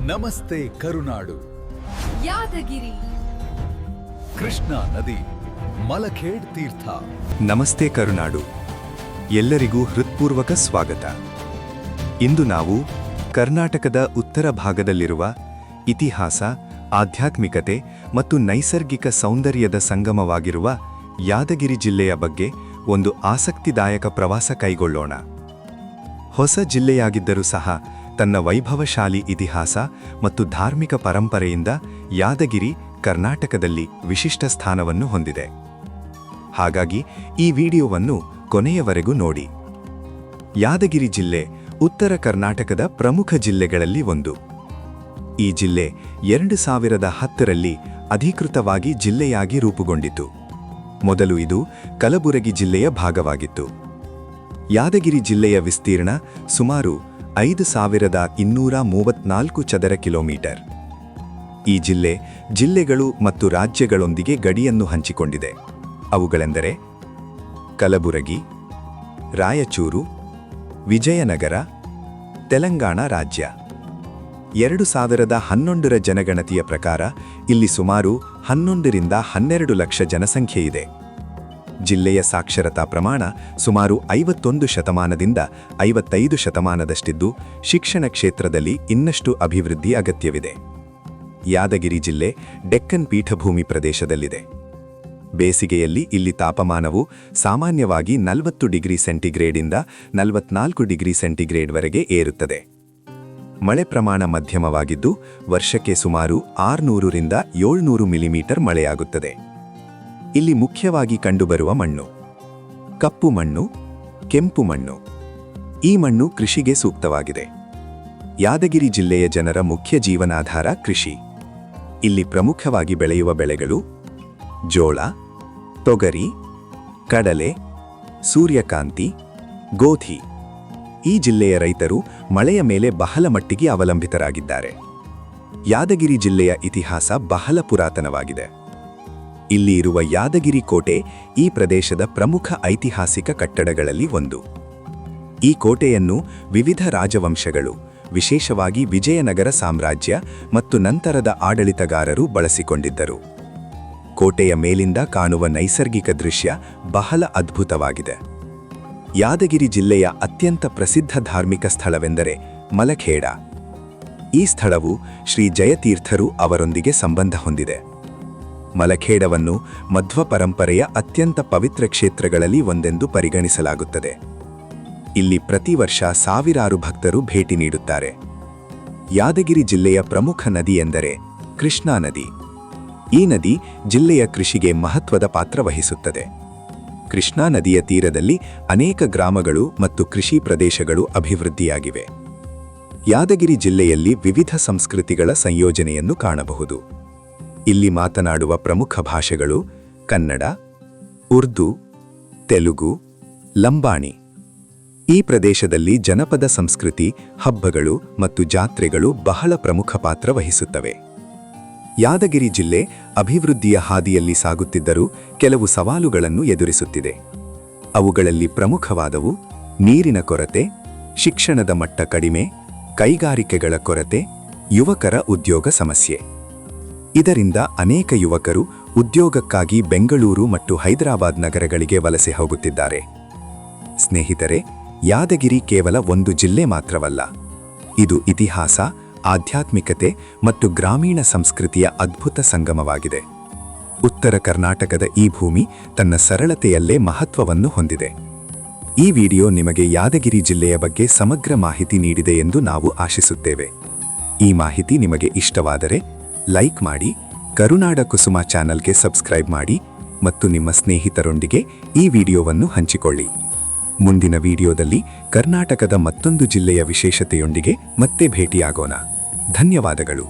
ನಮಸ್ತೆ ಕರುನಾಡು. ಯಾದಗಿರಿ, ಕೃಷ್ಣಾ ನದಿ, ಮಲಖೇಡ್ ತೀರ್ಥ. ನಮಸ್ತೆ ಕರುನಾಡು. ಎಲ್ಲರಿಗೂ ಹೃತ್ಪೂರ್ವಕ ಸ್ವಾಗತ. ಇಂದು ನಾವು ಕರ್ನಾಟಕದ ಉತ್ತರ ಭಾಗದಲ್ಲಿರುವ ಇತಿಹಾಸ, ಆಧ್ಯಾತ್ಮಿಕತೆ ಮತ್ತು ನೈಸರ್ಗಿಕ ಸೌಂದರ್ಯದ ಸಂಗಮವಾಗಿರುವ ಯಾದಗಿರಿ ಜಿಲ್ಲೆಯ ಬಗ್ಗೆ ಒಂದು ಆಸಕ್ತಿದಾಯಕ ಪ್ರವಾಸ ಕೈಗೊಳ್ಳೋಣ. ಹೊಸ ಜಿಲ್ಲೆಯಾಗಿದ್ದರೂ ಸಹ ತನ್ನ ವೈಭವಶಾಲಿ ಇತಿಹಾಸ ಮತ್ತು ಧಾರ್ಮಿಕ ಪರಂಪರೆಯಿಂದ ಯಾದಗಿರಿ ಕರ್ನಾಟಕದಲ್ಲಿ ವಿಶಿಷ್ಟ ಸ್ಥಾನವನ್ನು ಹೊಂದಿದೆ. ಹಾಗಾಗಿ ಈ ವಿಡಿಯೋವನ್ನು ಕೊನೆಯವರೆಗೂ ನೋಡಿ. ಯಾದಗಿರಿ ಜಿಲ್ಲೆ ಉತ್ತರ ಕರ್ನಾಟಕದ ಪ್ರಮುಖ ಜಿಲ್ಲೆಗಳಲ್ಲಿ ಒಂದು. ಈ ಜಿಲ್ಲೆ 2010ರಲ್ಲಿ ಅಧಿಕೃತವಾಗಿ ಜಿಲ್ಲೆಯಾಗಿ ರೂಪುಗೊಂಡಿತು. ಮೊದಲು ಇದು ಕಲಬುರಗಿ ಜಿಲ್ಲೆಯ ಭಾಗವಾಗಿತ್ತು. ಯಾದಗಿರಿ ಜಿಲ್ಲೆಯ ವಿಸ್ತೀರ್ಣ ಸುಮಾರು 5234 ಚದರ ಕಿಲೋಮೀಟರ್. ಈ ಜಿಲ್ಲೆ ಜಿಲ್ಲೆಗಳು ಮತ್ತು ರಾಜ್ಯಗಳೊಂದಿಗೆ ಗಡಿಯನ್ನು ಹಂಚಿಕೊಂಡಿದೆ. ಅವುಗಳೆಂದರೆ ಕಲಬುರಗಿ, ರಾಯಚೂರು, ವಿಜಯನಗರ, ತೆಲಂಗಾಣ ರಾಜ್ಯ. 2011ರ ಜನಗಣತಿಯ ಪ್ರಕಾರ ಇಲ್ಲಿ ಸುಮಾರು 11ರಿಂದ 12 ಲಕ್ಷ ಜನಸಂಖ್ಯೆ ಇದೆ. ಜಿಲ್ಲೆಯ ಸಾಕ್ಷರತಾ ಪ್ರಮಾಣ ಸುಮಾರು 51% 55%ದಷ್ಟಿದ್ದು, ಶಿಕ್ಷಣ ಕ್ಷೇತ್ರದಲ್ಲಿ ಇನ್ನಷ್ಟು ಅಭಿವೃದ್ಧಿ ಅಗತ್ಯವಿದೆ. ಯಾದಗಿರಿ ಜಿಲ್ಲೆ ಡೆಕ್ಕನ್ ಪೀಠಭೂಮಿ ಪ್ರದೇಶದಲ್ಲಿದೆ. ಬೇಸಿಗೆಯಲ್ಲಿ ಇಲ್ಲಿ ತಾಪಮಾನವು ಸಾಮಾನ್ಯವಾಗಿ 40 ಡಿಗ್ರಿ ಸೆಂಟಿಗ್ರೇಡ್ನಿಂದ 44 ಡಿಗ್ರಿ ಸೆಂಟಿಗ್ರೇಡ್ವರೆಗೆ ಏರುತ್ತದೆ. ಮಳೆ ಪ್ರಮಾಣ ಮಧ್ಯಮವಾಗಿದ್ದು, ವರ್ಷಕ್ಕೆ ಸುಮಾರು 600ರಿಂದ 700 ಮಿಲಿಮೀಟರ್ ಮಳೆಯಾಗುತ್ತದೆ. ಇಲ್ಲಿ ಮುಖ್ಯವಾಗಿ ಕಂಡುಬರುವ ಮಣ್ಣು ಕಪ್ಪು ಮಣ್ಣು, ಕೆಂಪು ಮಣ್ಣು. ಈ ಮಣ್ಣು ಕೃಷಿಗೆ ಸೂಕ್ತವಾಗಿದೆ. ಯಾದಗಿರಿ ಜಿಲ್ಲೆಯ ಜನರ ಮುಖ್ಯ ಜೀವನಾಧಾರ ಕೃಷಿ. ಇಲ್ಲಿ ಪ್ರಮುಖವಾಗಿ ಬೆಳೆಯುವ ಬೆಳೆಗಳು ಜೋಳ, ತೊಗರಿ, ಕಡಲೆ, ಸೂರ್ಯಕಾಂತಿ, ಗೋಧಿ. ಈ ಜಿಲ್ಲೆಯ ರೈತರು ಮಳೆಯ ಮೇಲೆ ಬಹಳ ಮಟ್ಟಿಗೆ ಅವಲಂಬಿತರಾಗಿದ್ದಾರೆ. ಯಾದಗಿರಿ ಜಿಲ್ಲೆಯ ಇತಿಹಾಸ ಬಹಳ ಪುರಾತನವಾಗಿದೆ. ಇಲ್ಲಿ ಇರುವ ಯಾದಗಿರಿ ಕೋಟೆ ಈ ಪ್ರದೇಶದ ಪ್ರಮುಖ ಐತಿಹಾಸಿಕ ಕಟ್ಟಡಗಳಲ್ಲಿ ಒಂದು. ಈ ಕೋಟೆಯನ್ನು ವಿವಿಧ ರಾಜವಂಶಗಳು, ವಿಶೇಷವಾಗಿ ವಿಜಯನಗರ ಸಾಮ್ರಾಜ್ಯ ಮತ್ತು ನಂತರದ ಆಡಳಿತಗಾರರು ಬಳಸಿಕೊಂಡಿದ್ದರು. ಕೋಟೆಯ ಮೇಲಿಂದ ಕಾಣುವ ನೈಸರ್ಗಿಕ ದೃಶ್ಯ ಬಹಳ ಅದ್ಭುತವಾಗಿದೆ. ಯಾದಗಿರಿ ಜಿಲ್ಲೆಯ ಅತ್ಯಂತ ಪ್ರಸಿದ್ಧ ಧಾರ್ಮಿಕ ಸ್ಥಳವೆಂದರೆ ಮಲಖೇಡ. ಈ ಸ್ಥಳವು ಶ್ರೀ ಜಯತೀರ್ಥರು ಅವರೊಂದಿಗೆ ಸಂಬಂಧ ಹೊಂದಿದೆ. ಮಲಖೇಡವನ್ನು ಮಧ್ವ ಪರಂಪರೆಯ ಅತ್ಯಂತ ಪವಿತ್ರ ಕ್ಷೇತ್ರಗಳಲ್ಲಿ ಒಂದೆಂದು ಪರಿಗಣಿಸಲಾಗುತ್ತದೆ. ಇಲ್ಲಿ ಪ್ರತಿ ವರ್ಷ ಸಾವಿರಾರು ಭಕ್ತರು ಭೇಟಿ ನೀಡುತ್ತಾರೆ. ಯಾದಗಿರಿ ಜಿಲ್ಲೆಯ ಪ್ರಮುಖ ನದಿ ಎಂದರೆ ಕೃಷ್ಣಾ ನದಿ. ಈ ನದಿ ಜಿಲ್ಲೆಯ ಕೃಷಿಗೆ ಮಹತ್ವದ ಪಾತ್ರ ವಹಿಸುತ್ತದೆ. ಕೃಷ್ಣಾ ನದಿಯ ತೀರದಲ್ಲಿ ಅನೇಕ ಗ್ರಾಮಗಳು ಮತ್ತು ಕೃಷಿ ಪ್ರದೇಶಗಳು ಅಭಿವೃದ್ಧಿಯಾಗಿವೆ. ಯಾದಗಿರಿ ಜಿಲ್ಲೆಯಲ್ಲಿ ವಿವಿಧ ಸಂಸ್ಕೃತಿಗಳ ಸಂಯೋಜನೆಯನ್ನು ಕಾಣಬಹುದು. ಇಲ್ಲಿ ಮಾತನಾಡುವ ಪ್ರಮುಖ ಭಾಷೆಗಳು ಕನ್ನಡ, ಉರ್ದು, ತೆಲುಗು, ಲಂಬಾಣಿ. ಈ ಪ್ರದೇಶದಲ್ಲಿ ಜನಪದ ಸಂಸ್ಕೃತಿ, ಹಬ್ಬಗಳು ಮತ್ತು ಜಾತ್ರೆಗಳು ಬಹಳ ಪ್ರಮುಖ ಪಾತ್ರ ವಹಿಸುತ್ತವೆ. ಯಾದಗಿರಿ ಜಿಲ್ಲೆ ಅಭಿವೃದ್ಧಿಯ ಹಾದಿಯಲ್ಲಿ ಸಾಗುತ್ತಿದ್ದರೂ ಕೆಲವು ಸವಾಲುಗಳನ್ನು ಎದುರಿಸುತ್ತಿದೆ. ಅವುಗಳಲ್ಲಿ ಪ್ರಮುಖವಾದವು ನೀರಿನ ಕೊರತೆ, ಶಿಕ್ಷಣದ ಮಟ್ಟ ಕಡಿಮೆ, ಕೈಗಾರಿಕೆಗಳ ಕೊರತೆ, ಯುವಕರ ಉದ್ಯೋಗ ಸಮಸ್ಯೆ. ಇದರಿಂದ ಅನೇಕ ಯುವಕರು ಉದ್ಯೋಗಕ್ಕಾಗಿ ಬೆಂಗಳೂರು ಮತ್ತು ಹೈದರಾಬಾದ್ ನಗರಗಳಿಗೆ ವಲಸೆ ಹೋಗುತ್ತಿದ್ದಾರೆ. ಸ್ನೇಹಿತರೆ, ಯಾದಗಿರಿ ಕೇವಲ ಒಂದು ಜಿಲ್ಲೆ ಮಾತ್ರವಲ್ಲ. ಇದು ಇತಿಹಾಸ, ಆಧ್ಯಾತ್ಮಿಕತೆ ಮತ್ತು ಗ್ರಾಮೀಣ ಸಂಸ್ಕೃತಿಯ ಅದ್ಭುತ ಸಂಗಮವಾಗಿದೆ. ಉತ್ತರ ಕರ್ನಾಟಕದ ಈ ಭೂಮಿ ತನ್ನ ಸರಳತೆಯಲ್ಲೇ ಮಹತ್ವವನ್ನು ಹೊಂದಿದೆ. ಈ ವಿಡಿಯೋ ನಿಮಗೆ ಯಾದಗಿರಿ ಜಿಲ್ಲೆಯ ಬಗ್ಗೆ ಸಮಗ್ರ ಮಾಹಿತಿ ನೀಡಿದೆ ಎಂದು ನಾವು ಆಶಿಸುತ್ತೇವೆ. ಈ ಮಾಹಿತಿ ನಿಮಗೆ ಇಷ್ಟವಾದರೆ ಲೈಕ್ ಮಾಡಿ, ಕರುನಾಡ ಕುಸುಮ ಚಾನಲ್ಗೆ ಸಬ್ಸ್ಕ್ರೈಬ್ ಮಾಡಿ ಮತ್ತು ನಿಮ್ಮ ಸ್ನೇಹಿತರೊಂದಿಗೆ ಈ ವಿಡಿಯೋವನ್ನು ಹಂಚಿಕೊಳ್ಳಿ. ಮುಂದಿನ ವಿಡಿಯೋದಲ್ಲಿ ಕರ್ನಾಟಕದ ಮತ್ತೊಂದು ಜಿಲ್ಲೆಯ ವಿಶೇಷತೆಯೊಂದಿಗೆ ಮತ್ತೆ ಭೇಟಿಯಾಗೋಣ. ಧನ್ಯವಾದಗಳು.